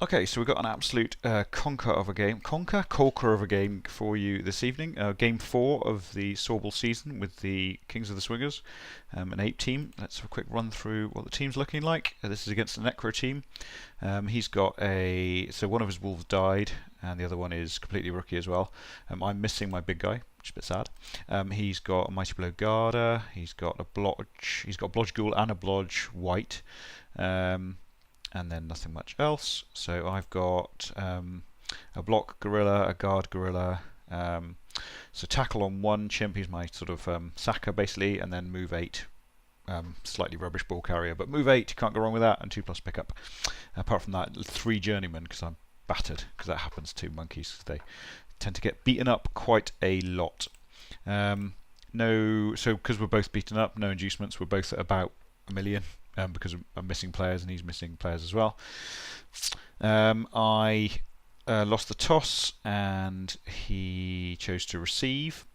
Okay, so we've got an absolute conker of a game for you this evening. Game 4 of the SAWBBL season with the Kings of the Swingers, an ape team. Let's have a quick run through what the team's looking like. This is against the Necro team. He's got so one of his wolves died, and the other one is completely rookie as well. I'm missing my big guy, which is a bit sad. He's got a Mighty Blow Garda. He's got a Blodge. He's got a Blodge Ghoul and a Blodge White. And then nothing much else. So I've got a block gorilla, a guard gorilla. So tackle on 1 chimp, he's my sort of sacker basically, and then move 8, slightly rubbish ball carrier, but move 8, you can't go wrong with that, and 2+ pickup. Apart from that, 3 journeymen because I'm battered, because that happens to monkeys. They tend to get beaten up quite a lot. So because we're both beaten up, no inducements, we're both at about 1 million. Because I'm missing players and he's missing players as well. I lost the toss and he chose to receive.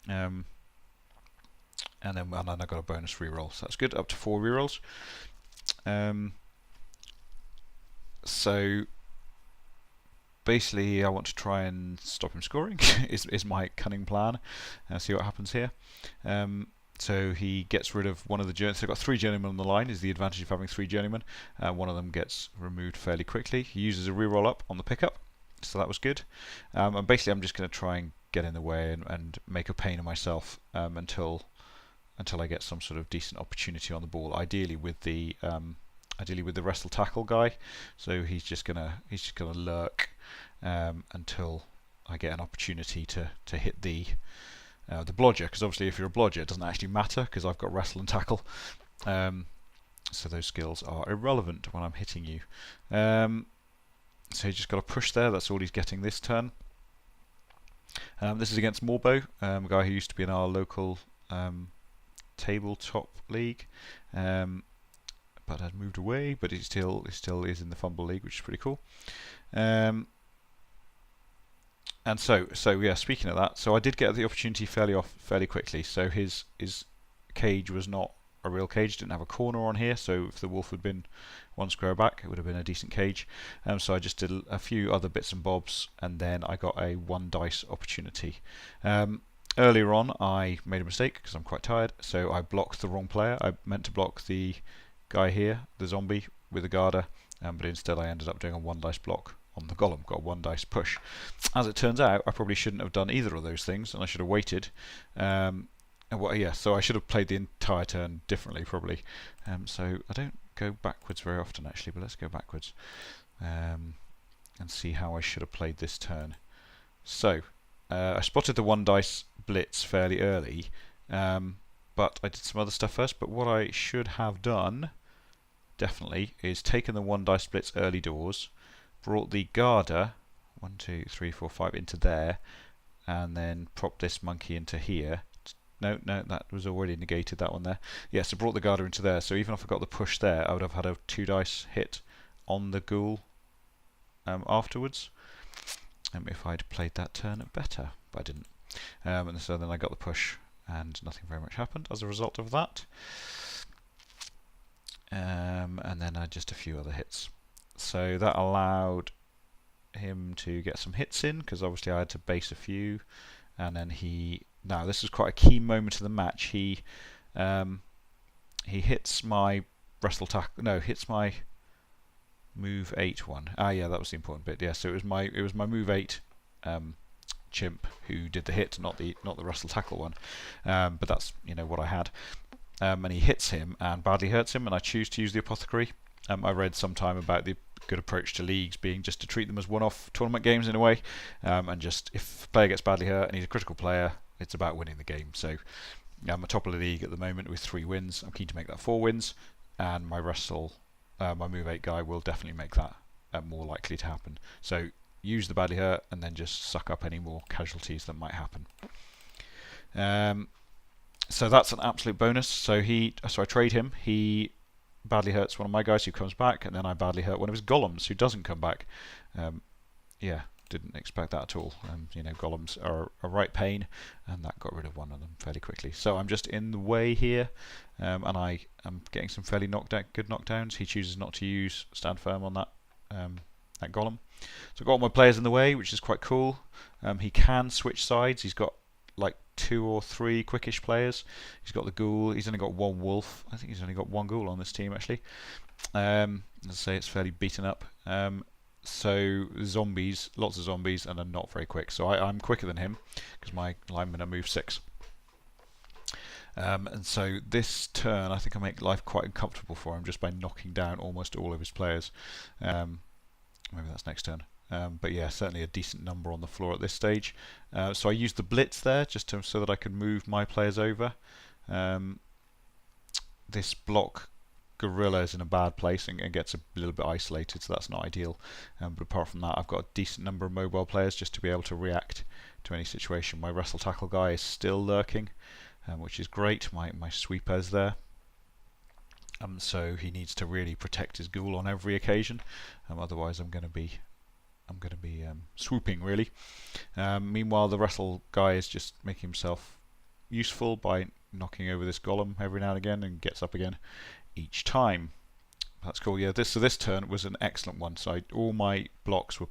And then I got a bonus reroll, so that's good, up to 4 rerolls. So basically I want to try and stop him scoring is my cunning plan. See what happens here. So he gets rid of one of the journeys. So I've got 3 journeymen on the line, is the advantage of having 3 journeymen. One of them gets removed fairly quickly. He uses a reroll up on the pickup, so that was good. And basically I'm just going to try and get in the way and make a pain of myself until I get some sort of decent opportunity on the ball. Ideally with the wrestle tackle guy. So he's just gonna lurk until I get an opportunity to hit the blodger, because obviously if you're a blodger it doesn't actually matter because I've got wrestle and tackle, so those skills are irrelevant when I'm hitting you. So he's just got to push there, that's all he's getting this turn. This is against Morbo, a guy who used to be in our local tabletop league, but has moved away, but he still is in the Fumbbl league, which is pretty cool. And so yeah, speaking of that, so I did get the opportunity fairly quickly. So his cage was not a real cage, didn't have a corner on here, so if the wolf had been 1 square back it would have been a decent cage. So I just did a few other bits and bobs, and then I got a 1 dice opportunity. Earlier on I made a mistake because I'm quite tired, so I blocked the wrong player. I meant to block the guy here, the zombie with the Garda, but instead I ended up doing a 1 dice block on the golem, got a 1 dice push. As it turns out, I probably shouldn't have done either of those things, and I should have waited. So I should have played the entire turn differently, probably. So I don't go backwards very often, actually, but let's go backwards and see how I should have played this turn. So I spotted the 1 dice blitz fairly early, but I did some other stuff first. But what I should have done, definitely, is taken the 1 dice blitz early doors, brought the Garda 1, 2, 3, 4, 5 into there, and then propped this monkey into here. No, that was already negated, that one there. Yeah, so brought the Garda into there, so even if I got the push there, I would have had a 2 dice hit on the ghoul afterwards. If I'd played that turn better, but I didn't. And so then I got the push, and nothing very much happened as a result of that. And then I had just a few other hits. So that allowed him to get some hits in, because obviously I had to base a few, and then now this is quite a key moment of the match. He hits my hits my move 8 one. Yeah, that was the important bit. Yeah, so it was my move 8 chimp who did the hit, not the wrestle tackle one. But that's what I had. And he hits him and badly hurts him, and I choose to use the apothecary. I read sometime about the good approach to leagues being just to treat them as one-off tournament games in a way, and just if a player gets badly hurt and he's a critical player, it's about winning the game. So I'm at top of the league at the moment with 3 wins. I'm keen to make that 4 wins, and my my move 8 guy will definitely make that more likely to happen. So use the badly hurt and then just suck up any more casualties that might happen. So that's an absolute bonus. So I trade him. He badly hurts one of my guys who comes back, and then I badly hurt one of his golems who doesn't come back. Yeah, didn't expect that at all. Golems are a right pain, and that got rid of one of them fairly quickly. So I'm just in the way here, and I am getting some fairly good knockdowns. He chooses not to stand firm on that that golem. So I've got all my players in the way, which is quite cool. He can switch sides. He's got like 2 or 3 quickish players. He's got the ghoul. He's only got 1 wolf. I think he's only got 1 ghoul on this team actually. As I say, it's fairly beaten up. So zombies, lots of zombies, and are not very quick. So I'm quicker than him because my linemen are move 6. And so this turn, I think I make life quite uncomfortable for him just by knocking down almost all of his players. Maybe that's next turn. But yeah, certainly a decent number on the floor at this stage. So I used the blitz there just so that I could move my players over. This block gorilla is in a bad place and gets a little bit isolated, so that's not ideal. But apart from that, I've got a decent number of mobile players just to be able to react to any situation. My wrestle tackle guy is still lurking, which is great. My sweeper's there. So he needs to really protect his ghoul on every occasion. Otherwise, I'm going to be swooping really. Meanwhile, the wrestle guy is just making himself useful by knocking over this golem every now and again, and gets up again each time. That's cool. Yeah, this turn was an excellent one. So all my blocks were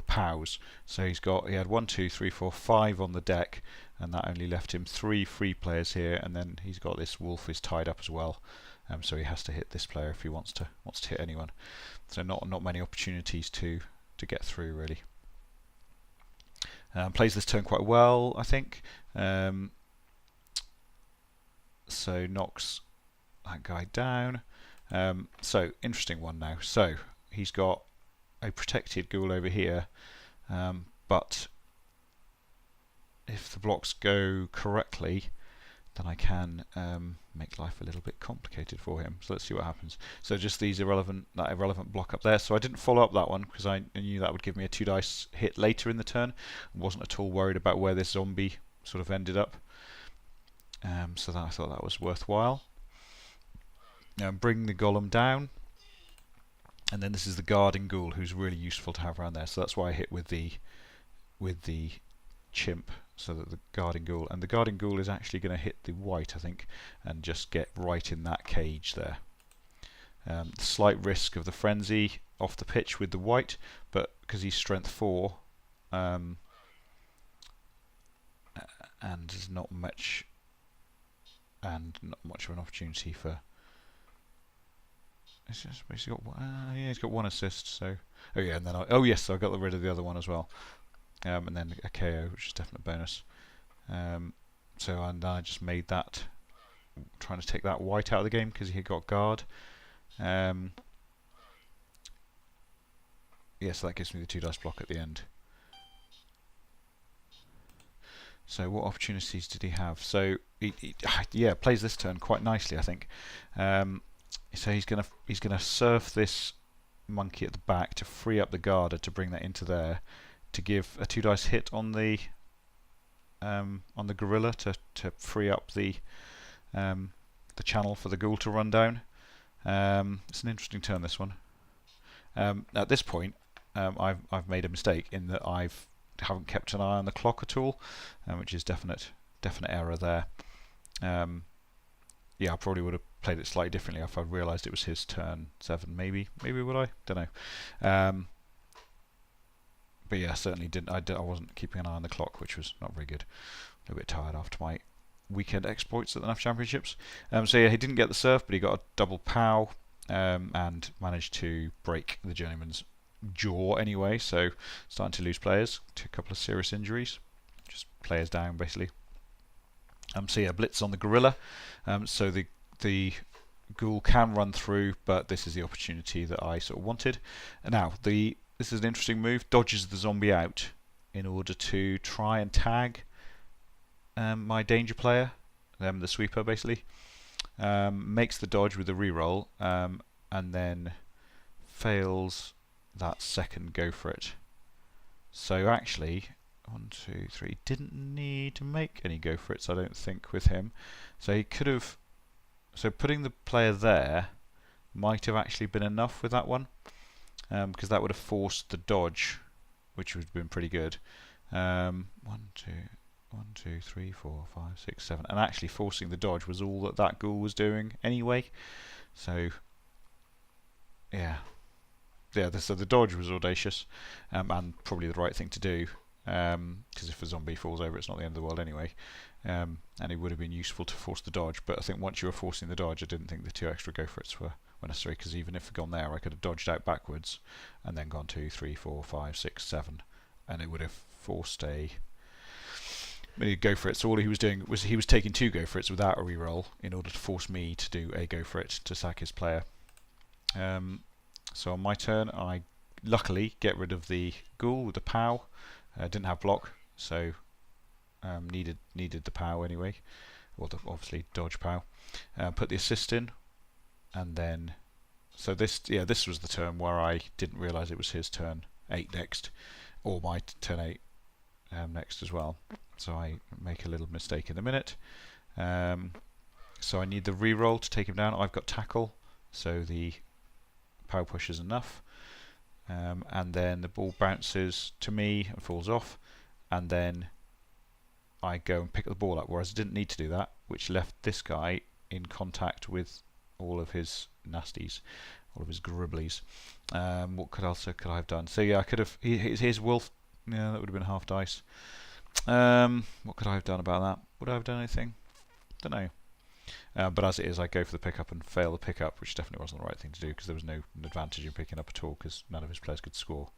POWs. So he had 1, 2, 3, 4, 5 on the deck, and that only left him 3 free players here. And then he's got this wolf is tied up as well. So he has to hit this player if he wants to hit anyone. So not many opportunities to get through really. Plays this turn quite well, I think. So knocks that guy down. So interesting one now. So he's got a protected ghoul over here, but if the blocks go correctly, then I can make life a little bit complicated for him. So let's see what happens. So just that irrelevant block up there. So I didn't follow up that one because I knew that would give me a 2 dice hit later in the turn. I wasn't at all worried about where this zombie sort of ended up. So I thought that was worthwhile. Now bring the golem down, and then this is the guarding ghoul, who's really useful to have around there. So that's why I hit with the chimp, so that the guarding ghoul, and the guarding ghoul is actually going to hit the white, I think, and just get right in that cage there. Slight risk of the frenzy off the pitch with the white, but because he's strength 4, and there's not much of an opportunity for. It's just basically got yeah, he's got 1 assist. So and then yes, so I got rid of the other one as well. And then a KO, which is definite bonus. And I just made that, trying to take that white out of the game because he got guard. So that gives me the 2 dice block at the end. So what opportunities did he have? So he plays this turn quite nicely, I think. So he's gonna surf this monkey at the back to free up the guarder to bring that into there, to give a 2 dice hit on the gorilla to free up the channel for the ghoul to run down. It's an interesting turn, this one. At this point, I've made a mistake in that I haven't kept an eye on the clock at all, which is definite error there. I probably would have played it slightly differently if I'd realised it was his turn 7. Maybe would I? Don't know. But yeah, certainly didn't. I wasn't keeping an eye on the clock, which was not very good. A little bit tired after my weekend exploits at the NAF Championships. So yeah, he didn't get the surf, but he got a double POW and managed to break the journeyman's jaw anyway. So starting to lose players, to a couple of serious injuries, just players down basically. So yeah, blitz on the gorilla. So the ghoul can run through, but this is the opportunity that I sort of wanted. And now this is an interesting move. Dodges the zombie out in order to try and tag my danger player, the sweeper basically. Makes the dodge with the reroll, and then fails that second go for it. So actually, 1, 2, 3, didn't need to make any go for it, so I don't think, with him. So he could have. So putting the player there might have actually been enough with that one, because that would have forced the dodge, which would have been pretty good. 1, 2, 3, 4, 5, 6, 7, and actually forcing the dodge was all that ghoul was doing anyway. So yeah, yeah, so the dodge was audacious, and probably the right thing to do, because if a zombie falls over, it's not the end of the world anyway. And it would have been useful to force the dodge, but I think once you were forcing the dodge, I didn't think the 2 extra go for it's were necessary, because even if I'd gone there, I could have dodged out backwards and then gone 2, 3, 4, 5, 6, 7, and it would have forced a go for it. So all he was doing was he was taking 2 go for it's without a reroll in order to force me to do a go for it to sack his player. So on my turn, I luckily get rid of the ghoul with the POW. Didn't have block, so needed the POW anyway, or obviously dodge POW. Put the assist in, and then so this was the turn where I didn't realise it was his turn 8 next, or my turn 8 next as well. So I make a little mistake in the minute. So I need the reroll to take him down. I've got tackle, so the POW push is enough. And then the ball bounces to me and falls off, and then I go and pick the ball up, whereas I didn't need to do that, which left this guy in contact with all of his nasties, all of his gribblies. What could I have done? So yeah, I could have. Here's wolf. Yeah, that would have been half dice. What could I have done about that? Would I have done anything? Don't know. But as it is, I go for the pickup and fail the pickup, which definitely wasn't the right thing to do, because there was no advantage in picking up at all, because none of his players could score.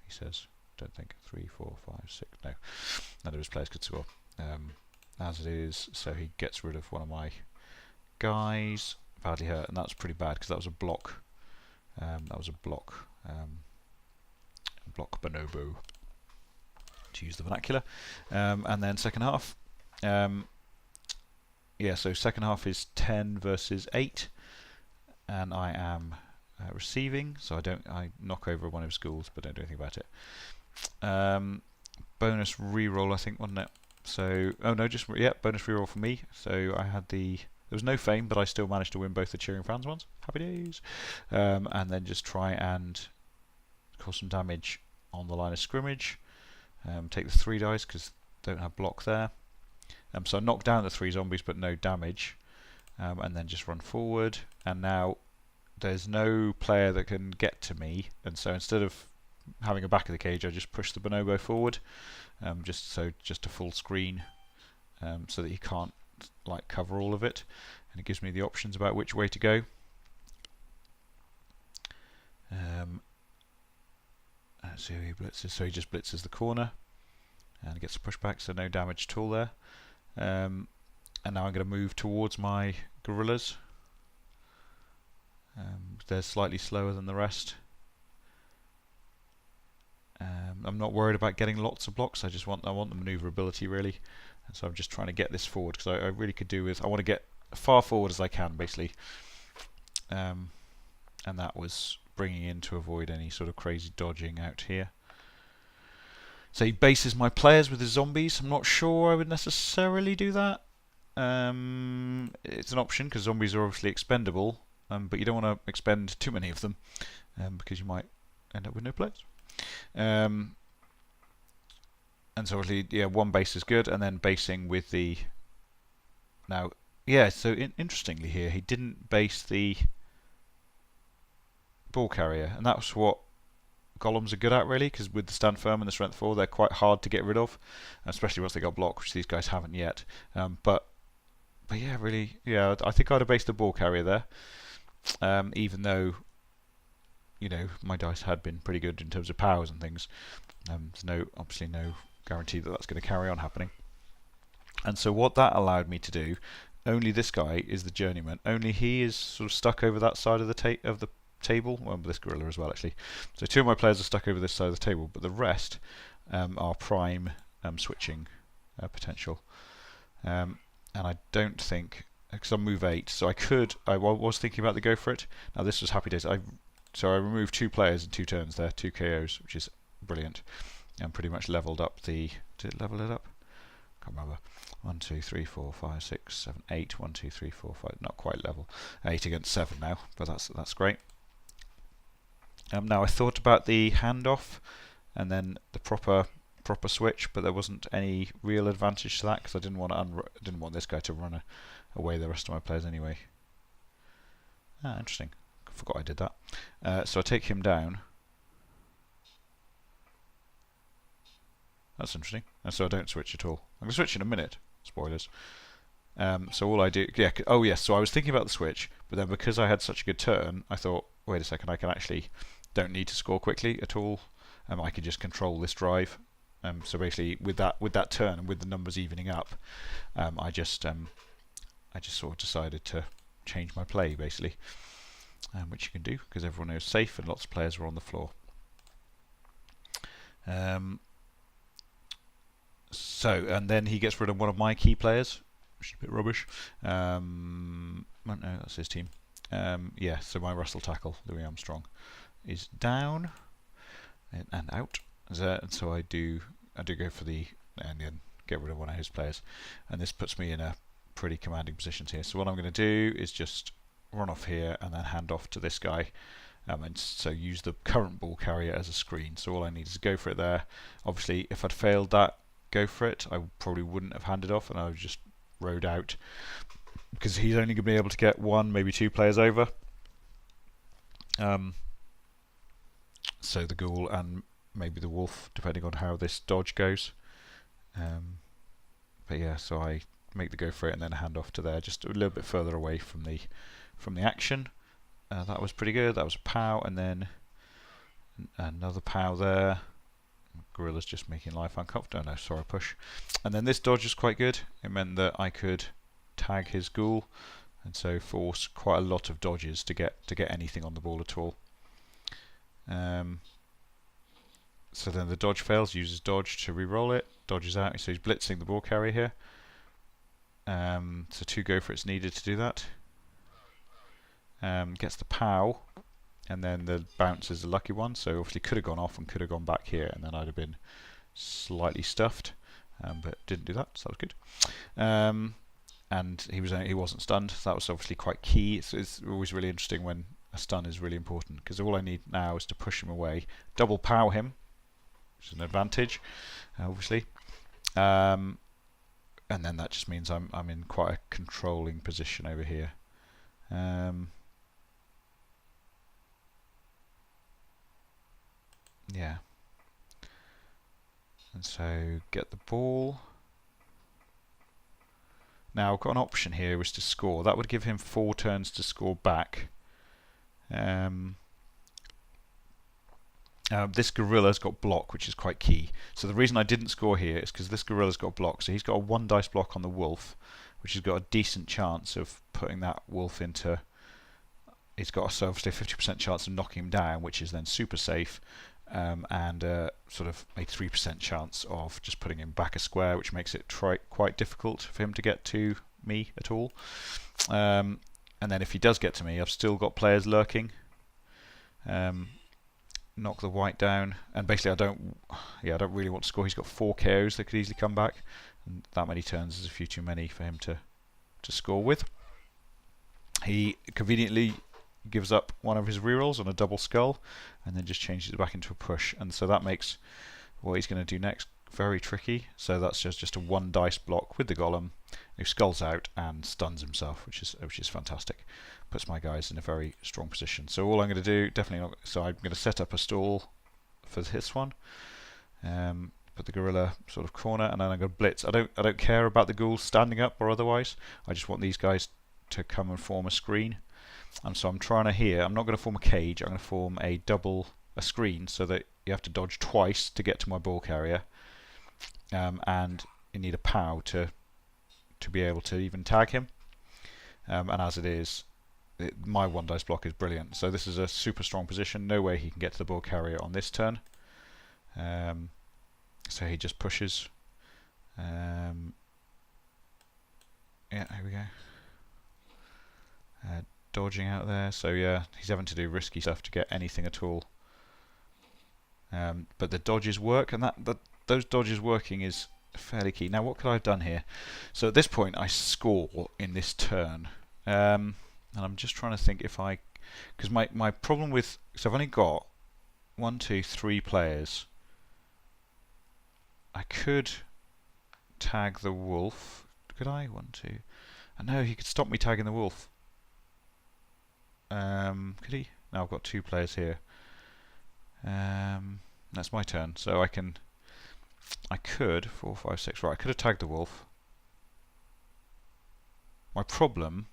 He says, don't think 3, 4, 5, 6. No, none of his players could score. As it is, so he gets rid of one of my guys, badly hurt, and that's pretty bad because that was a block. That was a block. Block bonobo, to use the vernacular. And then second half. Yeah, so second half is 10 versus 8, and I am receiving, so I knock over one of his ghouls, but don't do anything about it. Bonus reroll, I think, wasn't it? So, oh no, just bonus reroll for me. So I had there was no fame, but I still managed to win both the cheering fans ones. Happy days. And then just try and cause some damage on the line of scrimmage. Take the 3 dice because don't have block there. So I knocked down the 3 zombies, but no damage. And then just run forward. And now there's no player that can get to me. And so instead of having a back of the cage, I just push the bonobo forward, just a full screen, so that he can't like cover all of it, and it gives me the options about which way to go. Let's see how he blitzes. So he just blitzes the corner and gets a pushback, so no damage at all there. And now I'm going to move towards my gorillas. They're slightly slower than the rest. I'm not worried about getting lots of blocks. I want the maneuverability really, and so I'm just trying to get this forward because I really could do with. I want to get as far forward as I can basically, and that was bringing in to avoid any sort of crazy dodging out here. So he bases my players with his zombies. I'm not sure I would necessarily do that. It's an option because zombies are obviously expendable, but you don't want to expend too many of them because you might end up with no players. And so obviously, yeah, 1 base is good, and then basing with the. Now, yeah. So interestingly here, he didn't base the ball carrier, and that's what golems are good at really, because with the stand firm and the strength 4, they're quite hard to get rid of, especially once they got block, which these guys haven't yet. But yeah, really, yeah, I think I'd have based the ball carrier there, even though. You know, my dice had been pretty good in terms of powers and things. There's obviously no guarantee that that's going to carry on happening. And so what that allowed me to do, only this guy is the journeyman. Only he is sort of stuck over that side of the table. Well, this gorilla as well, actually. So 2 of my players are stuck over this side of the table, but the rest are prime switching potential. And I don't think, because I'm move 8, so I was thinking about the go for it. Now this was happy days. So I removed 2 players in 2 turns there, 2 KOs, which is brilliant, and pretty much leveled up the. Did it level it up? Can't remember. 1, 2, 3, 4, 5, 6, 7, 8. 1, 2, 3, 4, 5. Not quite level. 8 against 7 now, but that's great. Now I thought about the handoff, and then the proper switch, but there wasn't any real advantage to that because I didn't want this guy to run away the rest of my players anyway. Interesting. forgot I did that. So I take him down. That's interesting. And so I don't switch at all. I'm going to switch in a minute. Spoilers. So all I do, yeah, oh yes, so I was thinking about the switch, but then because I had such a good turn, I thought, wait a second, I can actually, don't need to score quickly at all. I can just control this drive. So basically, with that turn and with the numbers evening up, I just sort of decided to change my play basically, which you can do because everyone is safe and lots of players are on the floor. So and then he gets rid of one of my key players, which is a bit rubbish. No, that's his team. Yeah, so my Russell tackle, Louis Armstrong, is down and out. And so I do go for the and then get rid of one of his players, and this puts me in a pretty commanding position here. So what I'm going to do is just run off here and then hand off to this guy, and so use the current ball carrier as a screen. So all I need is go for it there. Obviously, if I'd failed that go for it, I probably wouldn't have handed off, and I would just rode out because he's only going to be able to get one, maybe two players over. So the ghoul and maybe the wolf, depending on how this dodge goes. But yeah, so I make the go for it and then hand off to there, just a little bit further away from the action. That was pretty good. That was a pow, and then another pow there. Gorilla's just making life uncomfortable. Oh, no, sorry, push. And then this dodge is quite good. It meant that I could tag his ghoul, and so force quite a lot of dodges to get anything on the ball at all. So then the dodge fails, uses dodge to re-roll it, dodges out, so he's blitzing the ball carrier here. So 2 go for it's needed to do that. Gets the pow, and then the bounce is the lucky one, so obviously could have gone off and could have gone back here, and then I'd have been slightly stuffed, but didn't do that, so that was good. And he wasn't stunned, so that was obviously quite key. It's always really interesting when a stun is really important, because all I need now is to push him away, double pow him, which is an advantage, obviously. And then that just means I'm in quite a controlling position over here. Yeah. And so get the ball. Now I've got an option here, which is to score. That would give him 4 turns to score back. This gorilla's got block, which is quite key. So the reason I didn't score here is because this gorilla's got block. So he's got a 1 dice block on the wolf, which has got a decent chance of putting that wolf into. He's got a obviously a 50% chance of knocking him down, which is then super safe, and sort of a 3% chance of just putting him back a square, which makes it quite difficult for him to get to me at all. And then if he does get to me, I've still got players lurking. Knock the white down, and basically I don't really want to score. He's got 4 KOs that could easily come back, and that many turns is a few too many for him to score with. He conveniently gives up one of his rerolls on a double skull, and then just changes it back into a push, and so that makes what he's going to do next very tricky. So that's just a 1 dice block with the golem, who skulls out and stuns himself, which is fantastic. Puts my guys in a very strong position. So all I'm going to do, definitely not. So I'm going to set up a stall for this one. Put the gorilla sort of corner, and then I'm going to blitz. I don't care about the ghouls standing up or otherwise. I just want these guys to come and form a screen. And so I'm trying to here. I'm not going to form a cage. I'm going to form a screen, so that you have to dodge twice to get to my ball carrier, and you need a POW to be able to even tag him. And as it is, my 1 dice block is brilliant. So this is a super strong position. No way he can get to the ball carrier on this turn. So he just pushes. Yeah, here we go. Dodging out there. So yeah, he's having to do risky stuff to get anything at all. But the dodges work, and those dodges working is fairly key. Now what could I have done here? So at this point I score in this turn. And I'm just trying to think if because my problem with, so I've only got 1, 2, 3 players. I could tag the wolf. Could I? 1, 2. I know he could stop me tagging the wolf. Could he? No, I've got 2 players here. That's my turn, so I could 4, 5, 6. Right, I could have tagged the wolf. My problem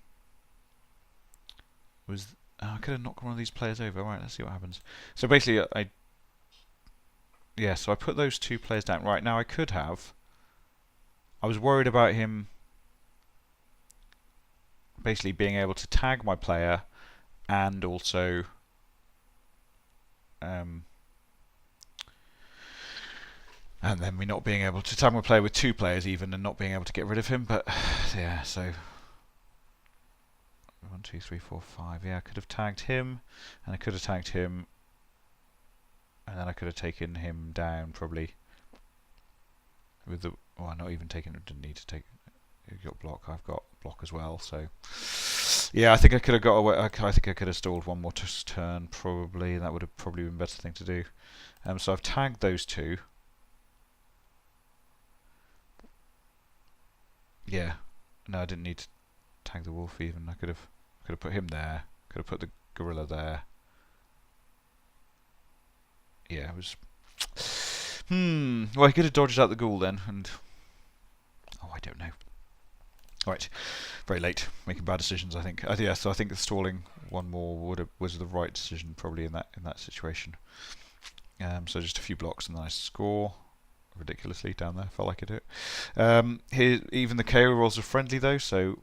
was I could have knocked one of these players over. Right, let's see what happens. So basically, so I put those 2 players down. Right, now I could have. I was worried about him basically being able to tag my player and also and then me not being able to tag my player with 2 players even and not being able to get rid of him. But yeah, so 1, 2, 3, 4, 5. Yeah, I could have tagged him, and I could have tagged him, and then I could have taken him down probably with the. Well, not even taken. Didn't need to take. You got block. I've got block as well. So yeah, I think I could have got away. I think I could have stalled one more turn probably. That would have probably been a better thing to do. So I've tagged those 2. Yeah. No, I didn't need to tag the wolf even. I could have put him there. Could have put the gorilla there. Yeah, it was. Well, he could have dodged out the ghoul then, and I don't know. Right, very late, making bad decisions. I think. Yeah, so I think stalling one more was the right decision probably in that situation. So just a few blocks and then I score ridiculously down there. Felt like I did it. Here, even the KO rolls are friendly though, so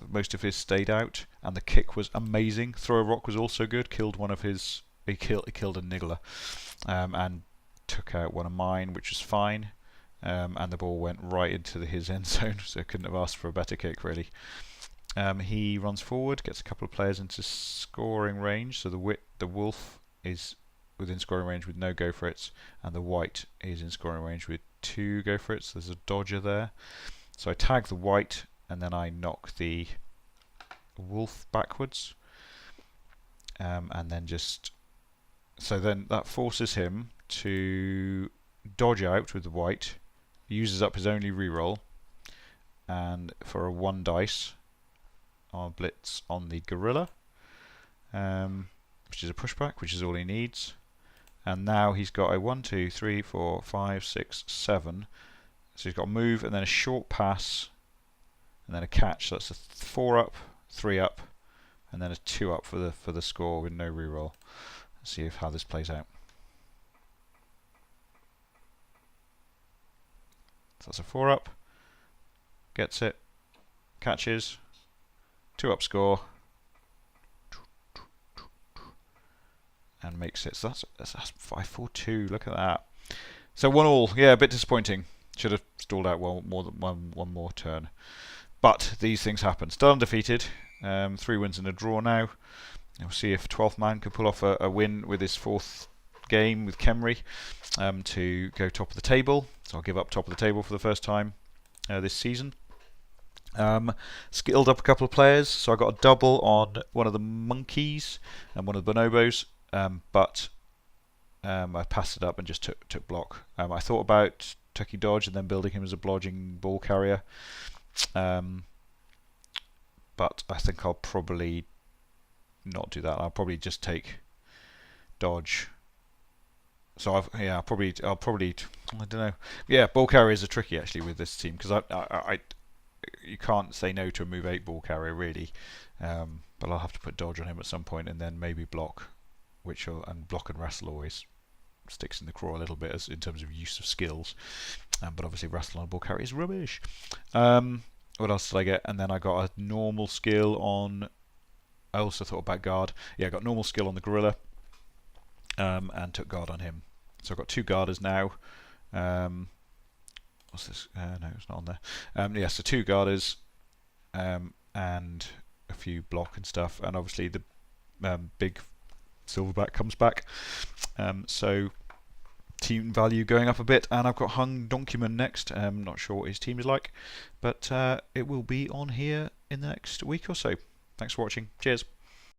most of his stayed out, and the kick was amazing. Throw a rock was also good. Killed one of his. He killed a niggler, and took out one of mine, which was fine. And the ball went right into his end zone, so couldn't have asked for a better kick really. He runs forward, gets a couple of players into scoring range. So the wolf is within scoring range with no go for it, and the white is in scoring range with 2 go for it. So there's a dodger there. So I tag the white, and then I knock the wolf backwards, and then then that forces him to dodge out with the white. Uses up his only reroll, and for a 1 dice, I'll blitz on the gorilla, which is a pushback, which is all he needs. And now he's got a 1, 2, 3, 4, 5, 6, 7. So he's got a move and then a short pass, and then a catch. So that's a 4 up, 3 up, and then a 2 up for the score with no reroll. Let's see how this plays out. So that's a 4 up, gets it, catches, 2 up score, and makes it. So that's 5-4-2. Look at that. So 1-1. Yeah, a bit disappointing. Should have stalled out one more turn. But these things happen. Still undefeated. 3 wins and a draw now. We'll see if 12th man can pull off a win with his 4th game with Kemri to go top of the table. So I'll give up top of the table for the first time this season. Skilled up a couple of players. So I got a double on one of the monkeys and one of the bonobos. But I passed it up and just took block. I thought about taking dodge and then building him as a blodging ball carrier. But I think I'll probably not do that. I'll probably just take dodge. So I'll probably I don't know. Yeah, ball carriers are tricky actually with this team because you can't say no to a move 8 ball carrier really. But I'll have to put dodge on him at some point and then maybe block, and block and wrestle always sticks in the craw a little bit in terms of use of skills. But obviously wrestle on a ball carrier is rubbish. What else did I get? And then I got a normal skill on. I also thought about guard. Yeah, I got normal skill on the gorilla, and took guard on him. So I've got 2 guarders now. What's this? No, it's not on there. Yeah, so 2 guarders, and a few block and stuff, and obviously the big silverback comes back. So team value going up a bit, and I've got Hung Donkeyman next. Not sure what his team is like, but it will be on here in the next week or so. Thanks for watching. Cheers.